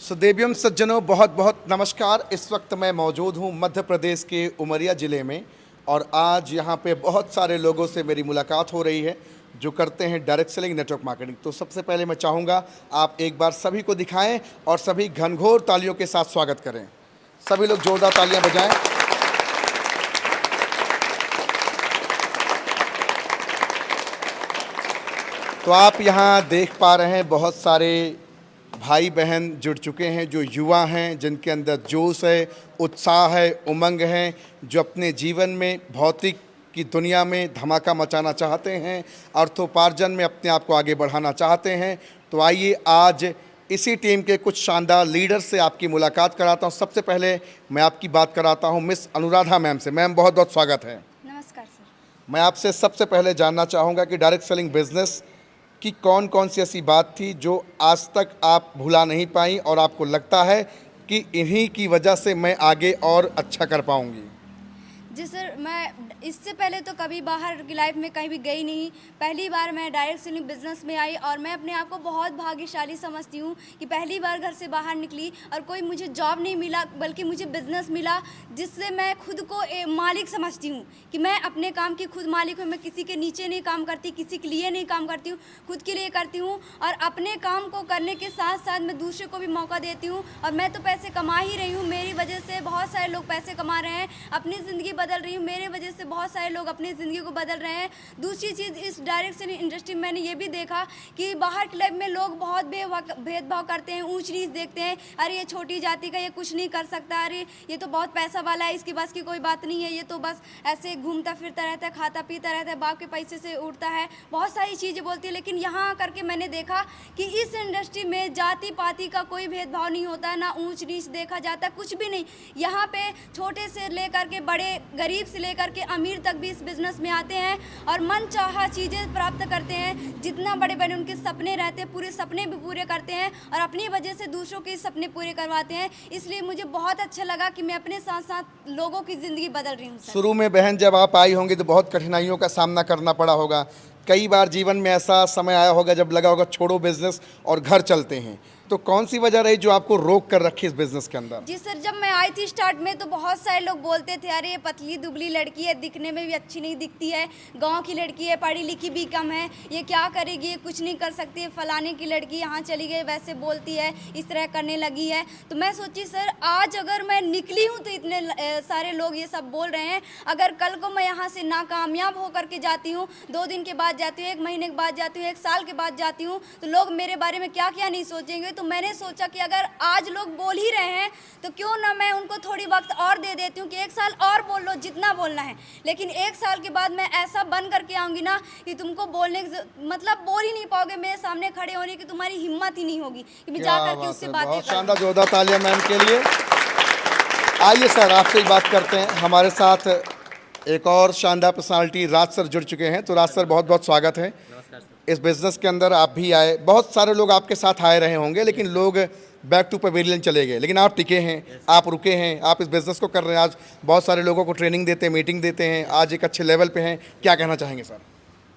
सुदेव्यम सज्जनों, बहुत बहुत नमस्कार। इस वक्त मैं मौजूद हूँ मध्य प्रदेश के उमरिया ज़िले में और आज यहाँ पे बहुत सारे लोगों से मेरी मुलाकात हो रही है जो करते हैं डायरेक्ट सेलिंग नेटवर्क मार्केटिंग। तो सबसे पहले मैं चाहूँगा आप एक बार सभी को दिखाएं और सभी घनघोर तालियों के साथ स्वागत करें। सभी लोग जोरदार तालियां बजाएं। तो आप यहाँ देख पा रहे हैं बहुत सारे भाई बहन जुड़ चुके हैं जो युवा हैं, जिनके अंदर जोश है, उत्साह है, उमंग है, जो अपने जीवन में भौतिक की दुनिया में धमाका मचाना चाहते हैं, अर्थोपार्जन में अपने आप को आगे बढ़ाना चाहते हैं। तो आइए आज इसी टीम के कुछ शानदार लीडर से आपकी मुलाकात कराता हूँ। सबसे पहले मैं आपकी बात कराता हूँ मिस अनुराधा मैम से। मैम, बहुत बहुत स्वागत है। नमस्कार सर। मैं आपसे सबसे पहले जानना चाहूँगा कि डायरेक्ट सेलिंग बिजनेस कि कौन कौन सी ऐसी बात थी जो आज तक आप भुला नहीं पाई और आपको लगता है कि इन्हीं की वजह से मैं आगे और अच्छा कर पाऊंगी? जी सर, मैं इससे पहले तो कभी बाहर की लाइफ में कहीं भी गई नहीं। पहली बार मैं डायरेक्ट सेलिंग बिजनेस में आई और मैं अपने आप को बहुत भाग्यशाली समझती हूँ कि पहली बार घर से बाहर निकली और कोई मुझे जॉब नहीं मिला बल्कि मुझे बिजनेस मिला, जिससे मैं खुद को मालिक समझती हूँ कि मैं अपने काम की खुद मालिक हूँ। मैं किसी के नीचे नहीं काम करती, किसी के लिए नहीं काम करती हूँ, खुद के लिए करती हूँ और अपने काम को करने के साथ साथ मैं दूसरे को भी मौका देती हूँ। और मैं तो पैसे कमा ही रही हूँ, मेरी वजह से बहुत सारे लोग पैसे कमा रहे हैं, अपनी ज़िंदगी बदल रही हूँ, मेरे वजह से बहुत सारे लोग अपनी ज़िंदगी को बदल रहे हैं। दूसरी चीज़, इस डायरेक्ट सेलिंग इंडस्ट्री में मैंने ये भी देखा कि बाहर की लाइफ में लोग बहुत भेदभाव करते हैं, ऊंच नीच देखते हैं। अरे ये छोटी जाति का, ये कुछ नहीं कर सकता, अरे ये तो बहुत पैसा वाला है, इसके पास की कोई बात नहीं है, ये तो बस ऐसे घूमता फिरता रहता है, खाता पीता रहता है, बाप के पैसे से उड़ता है, बहुत सारी चीज़ें बोलती है। लेकिन यहाँ करके मैंने देखा कि इस इंडस्ट्री में जाति पाति का कोई भेदभाव नहीं होता है, ना ऊंच नीच देखा जाता है, कुछ भी नहीं। यहाँ पे छोटे से लेकर के बड़े, गरीब से लेकर के अमीर तक भी इस बिजनेस में आते हैं और मन चाहा चीज़ें प्राप्त करते हैं। जितना बड़े बड़े उनके सपने रहते हैं, पूरे सपने भी पूरे करते हैं और अपनी वजह से दूसरों के सपने पूरे करवाते हैं। इसलिए मुझे बहुत अच्छा लगा कि मैं अपने साथ साथ लोगों की ज़िंदगी बदल रही हूँ। शुरू में बहन जब आप आई होंगी तो बहुत कठिनाइयों का सामना करना पड़ा होगा। कई बार जीवन में ऐसा समय आया होगा जब लगा होगा छोड़ो बिजनेस और घर चलते हैं। तो कौन सी वजह रही जो आपको रोक कर रखी इस बिजनेस के अंदर? जी सर, जब मैं आई थी स्टार्ट में तो बहुत सारे लोग बोलते थे, अरे ये पतली दुबली लड़की है, दिखने में भी अच्छी नहीं दिखती है, गांव की लड़की है, पढ़ी लिखी भी कम है, ये क्या करेगी, ये कुछ नहीं कर सकती है, फलाने की लड़की यहाँ चली गई, वैसे बोलती है, इस तरह करने लगी है। तो मैं सोची सर, आज अगर मैं निकली हूँ तो इतने सारे लोग ये सब बोल रहे हैं, अगर कल को मैं यहाँ से नाकामयाब होकर के जाती हूँ, 2 दिन के बाद जाती हूँ, 1 महीने के बाद जाती हूँ, 1 साल के बाद जाती हूँ, तो लोग मेरे बारे में क्या क्या नहीं सोचेंगे। तो मैंने सोचा कि अगर आज लोग बोल ही रहे हैं तो क्यों ना मैं उनको थोड़ी वक्त और दे देती हूँ कि 1 साल और बोल लो, जितना बोलना है, लेकिन 1 साल के बाद मैं ऐसा बन करके आऊँगी ना कि तुमको बोलने मतलब बोल ही नहीं पाओगे, मेरे सामने खड़े होने की तुम्हारी हिम्मत ही नहीं होगी कि मैं जा करके उससे बातें बहुत शानदार, जोरदार तालियां मैम के लिए। आइए सर, आपसे ही बात करते हैं। हमारे साथ एक और शानदार पर्सनालिटी राज सर जुड़ चुके हैं। तो राज सर, बहुत बहुत स्वागत है। इस बिज़नेस के अंदर आप भी आए, बहुत सारे लोग आपके साथ आए रहे होंगे, लेकिन लोग बैक टू पवेलियन चले गए, लेकिन आप टिके हैं, आप रुके हैं, आप इस बिज़नेस को कर रहे हैं। आज बहुत सारे लोगों को ट्रेनिंग देते हैं, मीटिंग देते हैं, आज एक अच्छे लेवल पे हैं। क्या कहना चाहेंगे सर?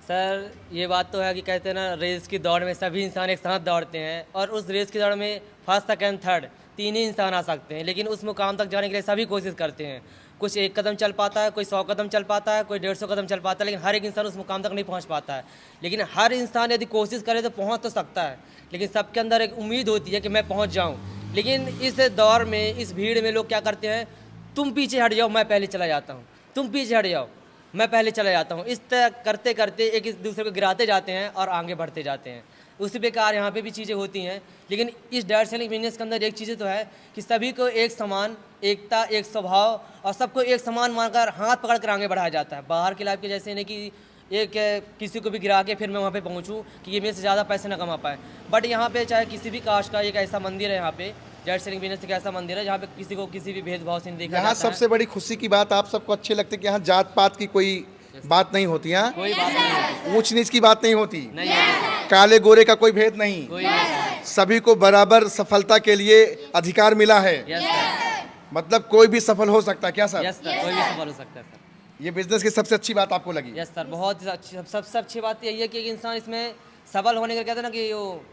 सर, ये बात तो है कि कहते हैं ना, रेस की दौड़ में सभी इंसान एक साथ दौड़ते हैं और उस रेस की दौड़ में फर्स्ट सेकंड थर्ड 3 ही इंसान आ सकते हैं, लेकिन उस मुकाम तक जाने के लिए सभी कोशिश करते हैं। कुछ 1 कदम चल पाता है, कोई 100 कदम चल पाता है, कोई 150 कदम चल पाता है, लेकिन हर एक इंसान उस मुकाम तक नहीं पहुंच पाता है। लेकिन हर इंसान यदि कोशिश करे तो पहुंच तो सकता है, लेकिन सबके अंदर एक उम्मीद होती है कि मैं पहुंच जाऊं। लेकिन इस दौर में, इस भीड़ में लोग क्या करते हैं, तुम पीछे हट जाओ, मैं पहले चला जाता हूँ, तुम पीछे हट जाओ, मैं पहले चला जाता हूँ। इस तरह करते करते एक इस दूसरे को गिराते जाते हैं और आगे बढ़ते जाते हैं। उसी प्रकार यहाँ पे भी चीज़ें होती हैं। लेकिन इस डायरेक्ट सेलिंग बिजनेस के अंदर एक चीज़ें तो है कि सभी को एक समान, एकता, एक स्वभाव और सबको एक समान मानकर हाथ पकड़ कर आगे बढ़ाया जाता है। बाहर की लाइफ के जैसे नहीं कि एक किसी को भी गिरा के फिर मैं वहाँ पे पहुँचूँ कि ये मेरे से ज़्यादा पैसे ना कमा पाए। बट यहाँ पे चाहे किसी भी कास्ट का एक ऐसा मंदिर है, यहाँ पे डायरेक्ट सेलिंग बिजनेस एक ऐसा मंदिर है जहाँ पे किसी को किसी भी भेदभाव से नहीं देखा यहाँ जाता है। सबसे बड़ी खुशी की बात आप सबको अच्छी लगती है कि यहाँ जात पात की कोई बात नहीं होती, यहाँ कोई बात नहीं होती, ऊंच नीच की बात नहीं होती, नहीं होती, काले गोरे का कोई भेद नहीं, कोई नहीं। सभी को बराबर सफलता के लिए अधिकार मिला है। यस सर, मतलब कोई भी सफल हो सकता है। क्या सर? यस सर, कोई भी सफल हो सकता है सर। ये बिजनेस की सबसे अच्छी बात आपको लगी? यस सर, बहुत सबसे अच्छी बात यही है कि एक इंसान इसमें सफल होने का कहते हैं ना कि वो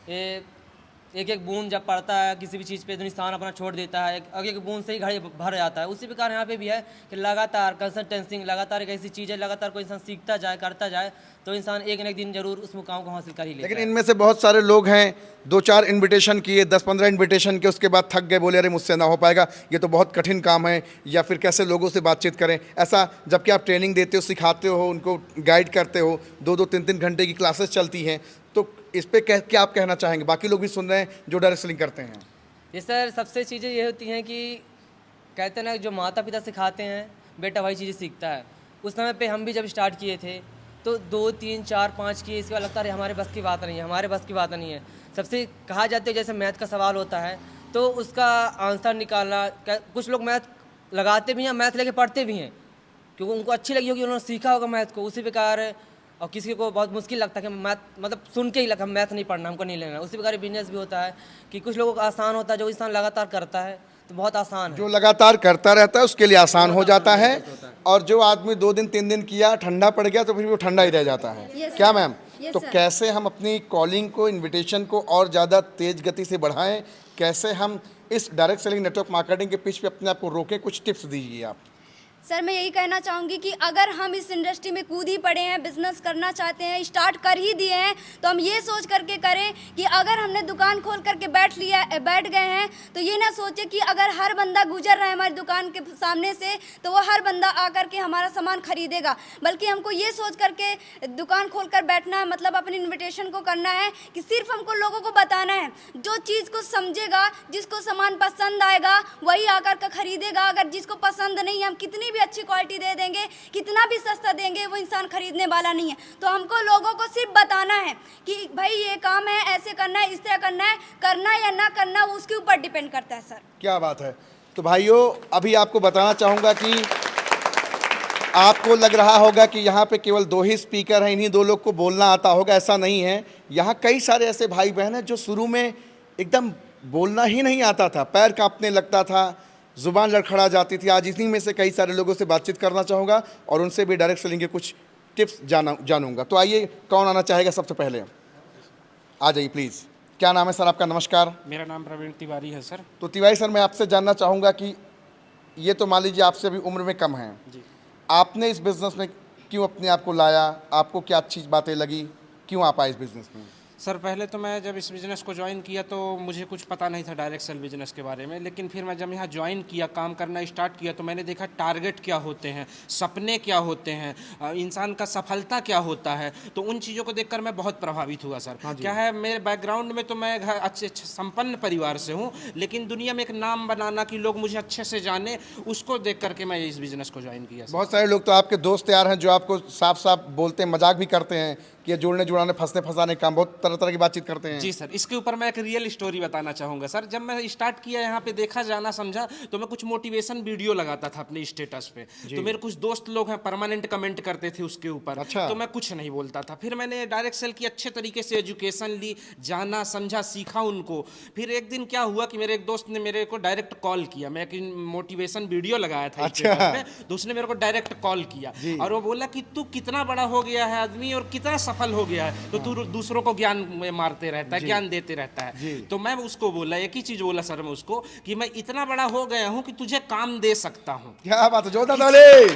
ये एक एक बूंद जब पड़ता है किसी भी चीज़ पे तो इंसान अपना छोड़ देता है, एक एक बूंद से ही घड़ी भर जाता है। उसी प्रकार यहाँ पे भी है कि लगातार कंसिस्टेंसी, लगातार एक ऐसी चीज़ है, लगातार कोई इंसान सीखता जाए, करता जाए, तो इंसान एक न एक दिन जरूर उस मुकाम को हासिल कर ही लेता लेकिन है। इनमें से बहुत सारे लोग हैं 2-4 इनविटेशन किए, 10-15 इनविटेशन के, उसके बाद थक गए, बोले अरे मुझसे ना हो पाएगा, ये तो बहुत कठिन काम है, या फिर कैसे लोगों से बातचीत करें। ऐसा जबकि आप ट्रेनिंग देते हो, सिखाते हो, उनको गाइड करते हो, 2-2 3-3 घंटे की क्लासेस चलती हैं, तो इस पे क्या आप कहना चाहेंगे? बाकी लोग भी सुन रहे हैं जो डायरेक्ट सेलिंग करते हैं। ये सर सबसे चीज़ें ये होती हैं कि कहते हैं ना, जो माता पिता सिखाते हैं बेटा वही चीज़ें सीखता है। उस समय पे हम भी जब स्टार्ट किए थे तो 2 3 4 5 किए, इसके बाद लगता है हमारे बस की बात नहीं है, हमारे बस की बात नहीं है। सबसे कहा जाता है जैसे मैथ का सवाल होता है तो उसका आंसर निकालना, कुछ लोग मैथ लगाते भी हैं, मैथ लेके पढ़ते भी हैं क्योंकि उनको अच्छी लगी होगी, उन्होंने सीखा होगा मैथ को। उसी प्रकार और किसी को बहुत मुश्किल लगता है कि मैथ मतलब सुन के ही लगा मैथ नहीं पढ़ना, हमको नहीं लेना। उसी प्रकार बिजनेस भी होता है कि कुछ लोगों को आसान होता है, जो इंसान लगातार करता है तो बहुत आसान है। जो लगातार करता रहता है उसके लिए आसान हो जाता है, और जो आदमी 2 दिन 3 दिन किया, ठंडा पड़ गया तो फिर वो ठंडा ही रह जाता है। Yes, क्या sir. मैम? Yes, तो sir. कैसे हम अपनी कॉलिंग को, इनविटेशन को और ज़्यादा तेज गति से बढ़ाएं? कैसे हम इस डायरेक्ट सेलिंग नेटवर्क मार्केटिंग के पिच पे अपने आप को रोकें? कुछ टिप्स दीजिए आप। सर मैं यही कहना चाहूँगी कि अगर हम इस इंडस्ट्री में कूद ही पड़े हैं, बिजनेस करना चाहते हैं, स्टार्ट कर ही दिए हैं, तो हम ये सोच करके करें कि अगर हमने दुकान खोल करके बैठ गए हैं तो ये ना सोचे कि अगर हर बंदा गुजर रहा है हमारी दुकान के सामने से तो वो हर बंदा आकर के हमारा सामान खरीदेगा, बल्कि हमको ये सोच करके दुकान खोल कर बैठना है, मतलब अपनी इन्विटेशन को करना है कि सिर्फ हमको लोगों को बताना है, जो चीज़ को समझेगा, जिसको सामान पसंद आएगा वही आकर के खरीदेगा। अगर जिसको पसंद नहीं, हम कितनी अच्छी क्वालिटी दे देंगे, कितना भी सस्ता देंगे, वो इंसान खरीदने वाला नहीं है। तो हमको लोगों को सिर्फ बताना है कि भाई ये काम है, ऐसे करना है, इस तरह करना है या ना करना, उसके ऊपर डिपेंड करता है सर। क्या बात है। तो भाइयों, अभी आपको बताना चाहूँगा कि आपको लग रहा होगा कि यहाँ पे केवल 2 ही स्पीकर हैं, इन्हीं 2 लोग को बोलना आता होगा, ऐसा नहीं है। यहाँ कई सारे ऐसे भाई बहन हैं जो शुरू में एकदम बोलना ही नहीं आता था, पैर कांपने लगता था, ज़ुबान लड़खड़ा जाती थी। आज इन्हीं में से कई सारे लोगों से बातचीत करना चाहूँगा और उनसे भी डायरेक्ट सेलिंग के कुछ टिप्स जानूँगा। तो आइए, कौन आना चाहेगा सबसे पहले? आ जाइए प्लीज़। क्या नाम है सर आपका? नमस्कार। मेरा नाम प्रवीण तिवारी है सर। तो तिवारी सर, मैं आपसे जानना चाहूँगा कि ये तो मान लीजिए आपसे अभी उम्र में कम हैं जी। आपने इस बिज़नेस में क्यों अपने आप को लाया? आपको क्या अच्छी बातें लगी? क्यों आप आए इस बिज़नेस में? सर पहले तो मैं जब इस बिज़नेस को ज्वाइन किया तो मुझे कुछ पता नहीं था डायरेक्ट सेल बिज़नेस के बारे में, लेकिन फिर मैं जब यहाँ ज्वाइन किया, काम करना स्टार्ट किया, तो मैंने देखा टारगेट क्या होते हैं, सपने क्या होते हैं, इंसान का सफलता क्या होता है। तो उन चीज़ों को देखकर मैं बहुत प्रभावित हुआ सर। क्या है, मेरे बैकग्राउंड में तो मैं अच्छे संपन्न परिवार से हूँ, लेकिन दुनिया में एक नाम बनाना कि लोग मुझे अच्छे से जाने, उसको देख करके मैं इस बिज़नेस को ज्वाइन किया। बहुत सारे लोग तो आपके दोस्त यार हैं जो आपको साफ साफ बोलते हैं, मजाक भी करते हैं कि ये जोड़ने जुड़ाने, फंसने फंसाने काम, बहुत तरह तरह की बातचीत करते हैं। जी सर, इसके ऊपर मैं एक रियल स्टोरी बताना चाहूँगा सर। जब मैं स्टार्ट किया यहाँ पे, देखा जाना समझा, तो मैं कुछ मोटिवेशन वीडियो लगाता था अपने स्टेटस पे। तो मेरे कुछ दोस्त लोग हैं, परमानेंट कमेंट करते थे उसके ऊपर। अच्छा। तो मैं कुछ नहीं बोलता था। फिर मैंने डायरेक्ट सेल की अच्छे तरीके से एजुकेशन ली, जाना समझा, सीखा उनको। फिर एक दिन क्या हुआ कि मेरे एक दोस्त ने मेरे को डायरेक्ट कॉल किया। मैं एक मोटिवेशन वीडियो लगाया था स्टेटस पे, तो उसने मेरे को डायरेक्ट कॉल किया और वो बोला कि तू कितना बड़ा हो गया है आदमी और कितना सफल हो गया है, तो तू दूसरों को ज्ञान मारते रहता है, ज्ञान देते रहता है। तो मैं उसको बोला, एक ही चीज बोला सर मैं उसको, कि मैं इतना बड़ा हो गया हूं कि तुझे काम दे सकता हूं। क्या बात है, जोरदार ताली।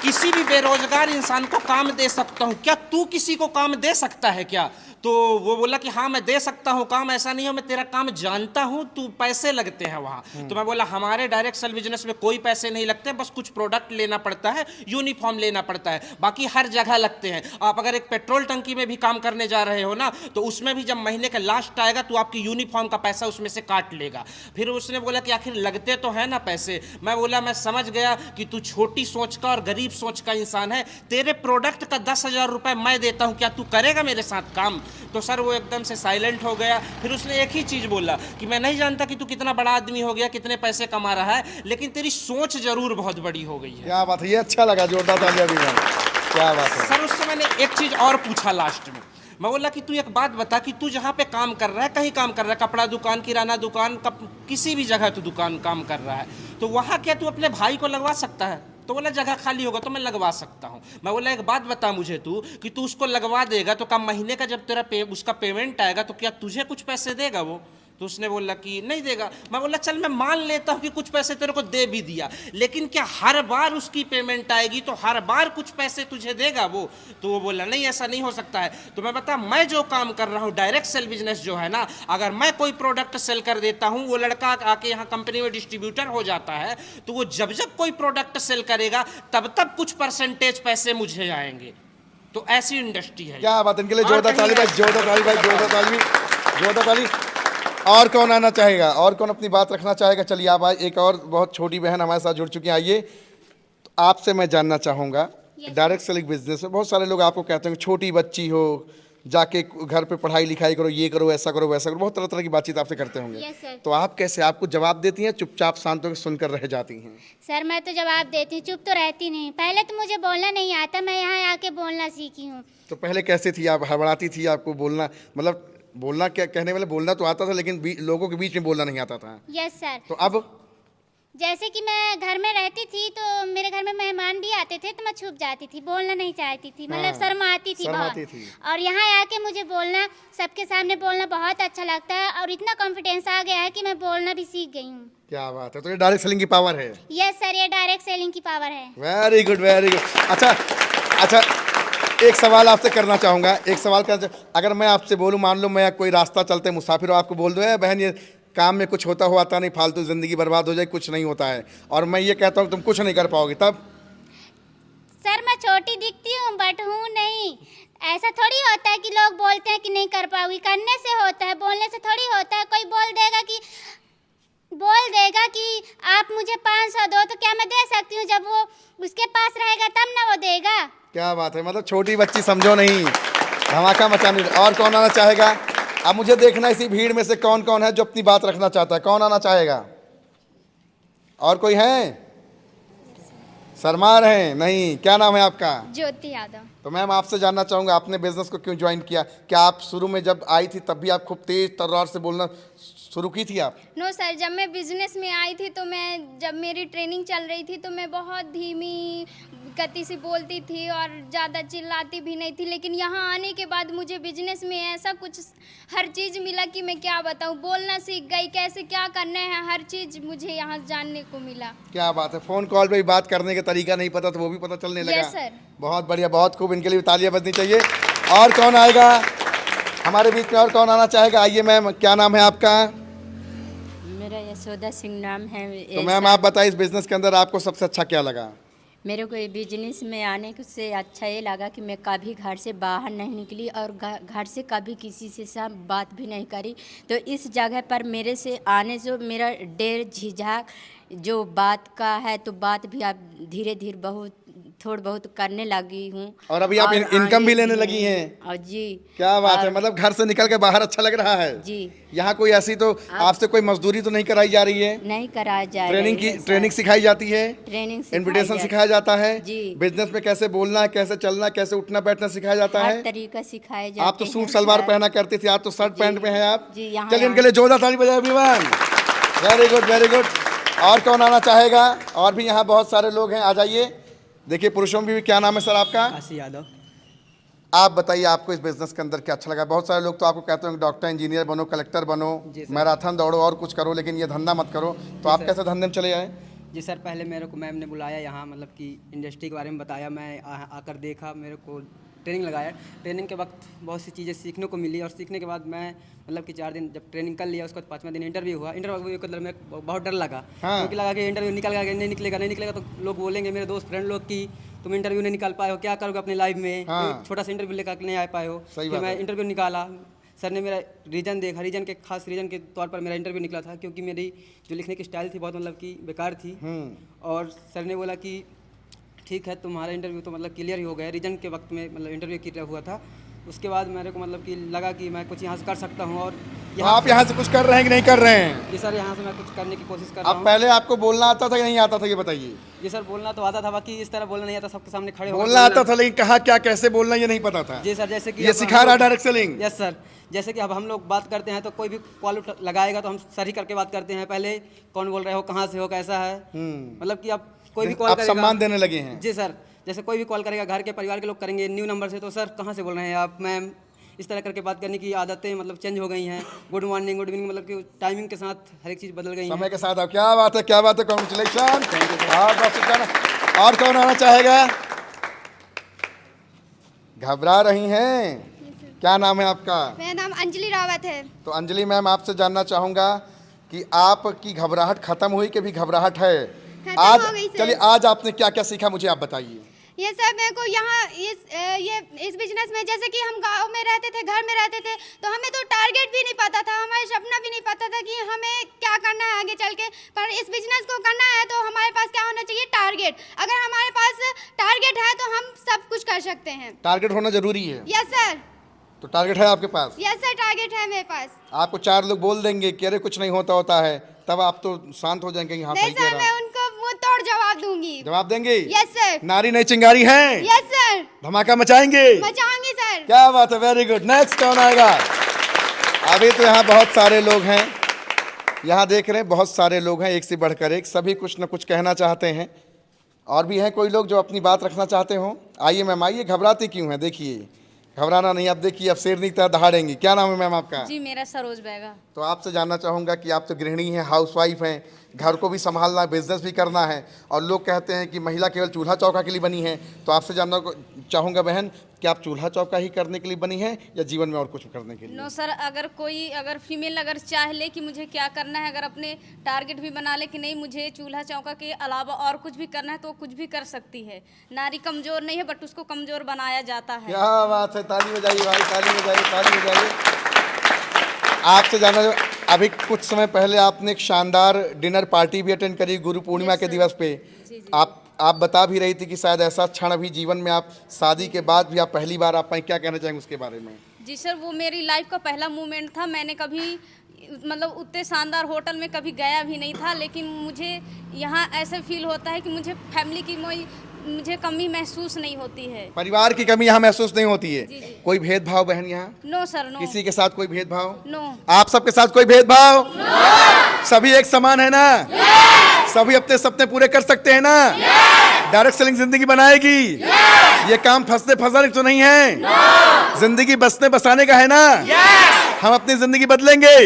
किसी भी बेरोजगार इंसान को काम दे सकता हूं। क्या तू किसी को काम दे सकता है क्या? तो वो बोला कि हाँ मैं दे सकता हूँ काम, ऐसा नहीं हो, मैं तेरा काम जानता हूँ, तू पैसे लगते हैं वहाँ। तो मैं बोला हमारे डायरेक्ट सेल बिजनेस में कोई पैसे नहीं लगते, बस कुछ प्रोडक्ट लेना पड़ता है, यूनिफॉर्म लेना पड़ता है, बाकी हर जगह लगते हैं। आप अगर एक पेट्रोल टंकी में भी काम करने जा रहे हो ना, तो उसमें भी जब महीने का लास्ट आएगा तो आपकी यूनिफॉर्म का पैसा उसमें से काट लेगा। फिर उसने बोला कि आखिर लगते तो है ना पैसे। मैं बोला मैं समझ गया कि तू छोटी सोच का और गरीब सोच का इंसान है, तेरे प्रोडक्ट का 10,000 रुपये मैं देता हूँ, क्या तू करेगा मेरे साथ काम? तो सर वो एकदम से साइलेंट हो गया। फिर उसने एक ही चीज़ बोला कि मैं नहीं जानता कि तू कितना बड़ा आदमी हो गया, कितने पैसे कमा रहा है, लेकिन तेरी सोच जरूर बहुत बड़ी हो गई है। क्या बात है, ये अच्छा लगा, जोरदार तालियां भी हैं। क्या बात है सर। उससे मैंने एक चीज़ और पूछा लास्ट में। मैं बोला कि तू एक बात बता कि तू जहाँ पे काम कर रहा है, कहीं काम कर रहा है, कपड़ा दुकान, किराना दुकान, किसी भी जगह तू दुकान काम कर रहा है, तो वहाँ क्या तू अपने भाई को लगवा सकता है? तो बोला जगह खाली होगा तो मैं लगवा सकता हूँ। मैं बोला एक बात बता मुझे तू कि तू उसको लगवा देगा तो कम महीने का जब तेरा उसका पेमेंट आएगा तो क्या तुझे कुछ पैसे देगा वो? तो उसने बोला कि नहीं देगा। मैं बोला चल मैं मान लेता हूँ कि कुछ पैसे तेरे को दे भी दिया, लेकिन क्या हर बार उसकी पेमेंट आएगी तो हर बार कुछ पैसे तुझे देगा वो? तो वो बोला नहीं ऐसा नहीं हो सकता है। तो मैं बता मैं जो काम कर रहा हूँ डायरेक्ट सेल बिजनेस जो है ना, अगर मैं कोई प्रोडक्ट सेल कर देता हूँ, वो लड़का आके यहाँ कंपनी में डिस्ट्रीब्यूटर हो जाता है, तो वो जब जब कोई प्रोडक्ट सेल करेगा तब तब कुछ परसेंटेज पैसे मुझे आएंगे। तो ऐसी इंडस्ट्री है। क्या बात, इनके लिए जोरदार ताली भाई, जोरदार ताली भाई, जोरदार ताली, जोरदार ताली। और कौन आना चाहेगा, और कौन अपनी बात रखना चाहेगा? चलिए आप आए, एक और बहुत छोटी बहन हमारे साथ जुड़ चुकी हैं, आइए। तो आपसे मैं जानना चाहूँगा, डायरेक्ट सेलिंग बिजनेस में बहुत सारे लोग आपको कहते हैं कि छोटी बच्ची हो, जाके घर पे पढ़ाई लिखाई करो, ये करो, ऐसा करो, वैसा करो, बहुत तरह तरह की बातचीत आपसे करते होंगे। Yes sir. तो आप कैसे, आपको जवाब देती हैं, चुपचाप शांत होकर सुनकर रह जाती हैं? सर मैं तो जवाब देती हूँ, चुप तो रहती नहीं। पहले तो मुझे बोलना नहीं आता, मैं यहाँ आके बोलना सीखी हूँ। तो पहले कैसे थी आप? हड़बड़ाती थी? आपको बोलना, मतलब बोलना क्या कहने वाले, बोलना तो आता था लेकिन लोगों के बीच में बोलना नहीं आता था। Yes sir. तो अब जैसे कि मैं घर में रहती थी तो मेरे घर में मेहमान भी आते थे तो मैं छुप जाती थी, बोलना नहीं चाहती थी, मतलब हाँ, शर्माती थी शर्माती बहुत। थी। और यहाँ आके मुझे बोलना, सबके सामने बोलना बहुत अच्छा लगता है और इतना कॉन्फिडेंस आ गया है कि मैं बोलना भी सीख गई हूँ। क्या बात है, तो ये डायरेक्ट सेलिंग की पावर है। यस सर, ये डायरेक्ट सेलिंग की पावर है। Very good, very good. अच्छा अच्छा, एक सवाल आपसे करना चाहूँगा, एक सवाल करना अगर मैं आपसे बोलूँ, मान लो मैं कोई रास्ता चलते मुसाफिर हो, आपको बोल दो बहन ये काम में कुछ होता हो आता नहीं, फालतू ज़िंदगी बर्बाद हो जाए, कुछ नहीं होता है, और मैं ये कहता हूँ तुम कुछ नहीं कर पाओगे, तब? सर मैं छोटी दिखती हूँ बट हूँ नहीं। ऐसा थोड़ी होता है कि लोग बोलते हैं कि नहीं कर पाओगी, करने से होता है, बोलने से थोड़ी होता है। कोई बोल देगा कि आप मुझे 500 दो, तो क्या मैं दे सकती हूँ? जब वो उसके पास रहेगा तब ना वो देगा। क्या बात है, मतलब छोटी बच्ची समझो नहीं, धमाका मचाने। और कौन आना चाहेगा? अब मुझे देखना इसी भीड़ में से कौन कौन है जो अपनी बात रखना चाहता है, कौन आना चाहेगा? और कोई है? शर्मा रहे हैं? नहीं। क्या नाम है आपका? ज्योति यादव। तो मैम आपसे जानना चाहूँगा, आपने बिजनेस को क्यों ज्वाइन किया? क्या आप शुरू में जब आई थी तब भी आप खूब तेज तर्रार से बोलना शुरू की थी आप? नो सर, जब मैं बिजनेस में आई थी तो जब मेरी ट्रेनिंग चल रही थी तो मैं बहुत धीमी गति से बोलती थी और ज़्यादा चिल्लाती भी नहीं थी, लेकिन यहाँ आने के बाद मुझे बिजनेस में ऐसा कुछ हर चीज़ मिला कि मैं क्या बताऊँ, बोलना सीख गई, कैसे क्या करना है, हर चीज़ मुझे यहाँ जानने को मिला। क्या बात है, फ़ोन कॉल पे भी बात करने का तरीका नहीं पता तो वो भी पता चलने लगा। Yes sir. बहुत बढ़िया, बहुत खूब, इनके लिए भी तालियां बजनी चाहिए। और कौन आएगा हमारे बीच में, और कौन आना चाहेगा? आइए मैम, क्या नाम है आपका? मेरा यशोदा सिंह नाम है। तो मैम आप बताइए, इस बिजनेस के अंदर आपको सबसे अच्छा क्या लगा? मेरे को ये बिजनेस में आने से अच्छा ये लगा कि मैं कभी घर से बाहर नहीं निकली और घर से कभी किसी से सब बात भी नहीं करी। तो इस जगह पर मेरे से आने से मेरा डर झिझक जो बात का है, तो बात भी आप धीरे धीरे थोड़ा बहुत करने लगी हूँ। और अभी आप इनकम भी लेने लगी हैं? और जी। क्या बात है, मतलब घर से निकल के बाहर अच्छा लग रहा है जी। यहाँ कोई ऐसी तो आपसे कोई मजदूरी तो नहीं कराई जा रही है? नहीं कराया जा ट्रेनिंग सिखाई जाती है? ट्रेनिंग इन्विटेशन सिखाया जाता है? जी। बिजनेस में कैसे बोलना है, कैसे चलना है, कैसे उठना बैठना सिखाया जाता है? हर तरीका सिखाया जाता है। आप तो सूट सलवार पहना करती थी, आप तो शर्ट पैंट में है आप। जी, यहाँ चलिए इनके लिए जोरदार ताली बजाए everyone. Very good, very good. और कौन आना चाहेगा? और भी यहाँ बहुत सारे लोग हैं, आ जाइए। देखिए पुरुषों में भी, क्या नाम है सर आपका? काशी यादव। आप बताइए, आपको इस बिजनेस के अंदर क्या अच्छा लगा? बहुत सारे लोग तो आपको कहते हैं डॉक्टर, इंजीनियर बनो, कलेक्टर बनो, मैराथन दौड़ो और कुछ करो, लेकिन ये धंधा मत करो। तो आप कैसे धंधे में चले आए? जी सर, पहले मेरे को मैम ने बुलाया यहाँ, मतलब कि इंडस्ट्री के बारे में बताया, मैं आकर देखा, मेरे को ट्रेनिंग लगाया। ट्रेनिंग के वक्त बहुत सी चीज़ें सीखने को मिली और सीखने के बाद मैं मतलब कि 4 दिन जब ट्रेनिंग कर लिया, उसके बाद 5वां दिन इंटरव्यू हुआ। इंटरव्यू के अंदर मैं बहुत डर लगा, क्योंकि लगा कि इंटरव्यू नहीं निकलेगा तो लोग बोलेंगे, मेरे दोस्त फ्रेंड लोग कि तुम इंटरव्यू नहीं निकाल पाए हो, क्या करोगे अपनी लाइफ में, छोटा सा इंटरव्यू लेकर नहीं आ पाए हो। फिर मैं इंटरव्यू निकाला, सर ने मेरा रीज़न देखा, रीज़न के खास रीज़न के तौर पर मेरा इंटरव्यू निकला था, क्योंकि मेरी जो लिखने की स्टाइल थी बहुत मतलब कि बेकार थी। और सर ने बोला कि ठीक है, तुम्हारा इंटरव्यू तो मतलब क्लियर ही हो गया। रीजन के वक्त में मतलब इंटरव्यू क्लियर हुआ था। उसके बाद मेरे को मतलब कि लगा कि मैं कुछ यहाँ से कर सकता हूँ। और आप यहाँ से कुछ कर रहे हैं कि नहीं कर रहे हैं? जी सर, यहाँ से मैं कुछ करने की कोशिश कर रहा हूँ। अब पहले आपको बोलना आता था या नहीं आता था, ये बताइए। जी सर, बोलना तो आता था, बाकी इस तरह बोलना नहीं आता, सबके सामने खड़े बोलना आता था, लेकिन कहा क्या कैसे बोलना ये नहीं पता था। जी सर, जैसे कि ये सिखा रहा डायरेक्ट सेलिंग। यस सर, जैसे कि अब हम लोग बात करते हैं तो कोई भी कॉल लगाएगा तो हम सर ही करके बात करते हैं, पहले कौन बोल रहे हो, कहाँ से हो, कैसा है, मतलब कि अब कोई भी कॉल आप करेगा सम्मान देने लगे हैं। जी सर, जैसे कोई भी कॉल करेगा, घर के परिवार के लोग करेंगे न्यू नंबर से, तो सर कहाँ से बोल रहे हैं आप मैम, इस तरह करके बात करने की आदतें मतलब चेंज हो गई हैं। गुड मॉर्निंग, गुड इवनिंग, मतलब कि टाइमिंग के साथ हर एक चीज़ बदल गई है। समय के साथ आप, क्या बात है, क्या बात है, कॉन्ग्रेचुलेशन। और कौन आना चाहेगा? घबरा रही हैं, क्या नाम है आपका? मेरा नाम अंजलि रावत है। तो अंजलि मैम, आपसे जानना चाहूंगा कि आपकी घबराहट खत्म हुई कि भी घबराहट है? खत्म आज हो गई सर। चलिए, आज आपने क्या क्या सीखा मुझे आप बताइए। ये सर मेरे को यहाँ इस बिजनेस में, जैसे कि हम गांव में रहते थे, घर में रहते थे, तो हमें तो टारगेट भी नहीं पता था, हमारे सपना भी नहीं पता था कि हमें क्या करना है आगे चल के। पर इस बिजनेस को करना है तो हमारे पास क्या होना चाहिए? टारगेट। अगर हमारे पास टारगेट है तो हम सब कुछ कर सकते हैं। टारगेट होना जरूरी है। Yes sir. तो टारगेट है आपके पास? यस सर, टारगेट है मेरे पास। आपको 4 लोग बोल देंगे कि अरे कुछ नहीं होता है, तब आप तो शांत हो जाएंगे। हाँ, नहीं सही कह सर, रहा मैं हूं। उनको मुंह तोड़ जवाब दूंगी। जवाब देंगे? Yes sir. नारी नहीं चिंगारी है। यस सर, धमाका मचाएंगे। मचाऊंगी सर। क्या बात है, वेरी गुड। नेक्स्ट कौन आएगा? अभी तो यहाँ बहुत सारे लोग हैं, यहाँ देख रहे हैं बहुत सारे लोग हैं, एक से बढ़कर एक, सभी कुछ न कुछ कहना चाहते हैं। और भी हैं कोई लोग जो अपनी बात रखना चाहते हो? आइए मैम, आइए, घबराते क्यों हैं? देखिए, घबराना नहीं। अब देखिए, अब शेरनी की तरह दहाड़ेंगे। क्या नाम है मैम आपका? जी मेरा सरोज बैगा। तो आपसे जानना चाहूँगा कि आप तो गृहिणी हैं, हाउसवाइफ हैं, घर को भी संभालना है, बिजनेस भी करना है, और लोग कहते हैं कि महिला केवल चूल्हा चौका के लिए बनी है। तो आपसे जानना चाहूँगा बहन, कि आप चूल्हा चौका ही करने के लिए बनी है या जीवन में और कुछ करने के लिए? नो सर, अगर फीमेल अगर चाह ले कि मुझे क्या करना है, अगर अपने टारगेट भी बना ले कि नहीं मुझे चूल्हा चौका के अलावा और कुछ भी करना है, तो वो कुछ भी कर सकती है। नारी कमज़ोर नहीं है, बट उसको कमज़ोर बनाया जाता है। क्या बात है, ताली बजाइए भाई, ताली बजाइए, ताली बजाइए। आपसे जानना, अभी कुछ समय पहले आपने एक शानदार डिनर पार्टी भी अटेंड करी गुरु पूर्णिमा के दिवस पे। आप बता भी रही थी कि शायद ऐसा क्षण अभी जीवन में आप शादी के बाद भी आप पहली बार आप पाए, क्या कहना चाहेंगे उसके बारे में? जी सर, वो मेरी लाइफ का पहला मूवमेंट था। मैंने कभी मतलब उतने शानदार होटल में कभी गया भी नहीं था, लेकिन मुझे यहाँ ऐसे फील होता है कि मुझे फैमिली की मुझे कमी महसूस नहीं होती है। परिवार की कमी यहाँ महसूस नहीं होती है? जी, जी। कोई भेदभाव बहन यहाँ? No sir, no. किसी के साथ कोई भेदभाव? नो। आप सबके साथ कोई भेदभाव? सभी एक समान है ना? सभी अपने सपने पूरे कर सकते हैं ना? डायरेक्ट सेलिंग जिंदगी बनाएगी? ये काम फंसने फंसाने तो नहीं है, जिंदगी बसने बसाने का है ना? हम अपनी जिंदगी बदलेंगे।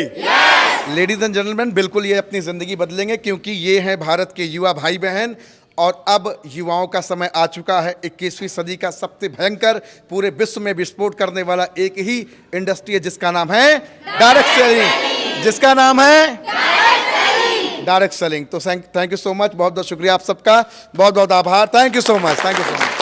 लेडीज एंड जेंटलमैन, बिल्कुल ये अपनी जिंदगी बदलेंगे, क्योंकि ये हैं भारत के युवा भाई बहन। और अब युवाओं का समय आ चुका है। 21वीं सदी का सबसे भयंकर, पूरे विश्व में विस्फोट करने वाला एक ही इंडस्ट्री है, जिसका नाम है डायरेक्ट सेलिंग। जिसका नाम है डायरेक्ट सेलिंग। तो थैंक यू सो मच, बहुत बहुत शुक्रिया आप सबका, बहुत बहुत आभार। Thank you so much, thank you so much.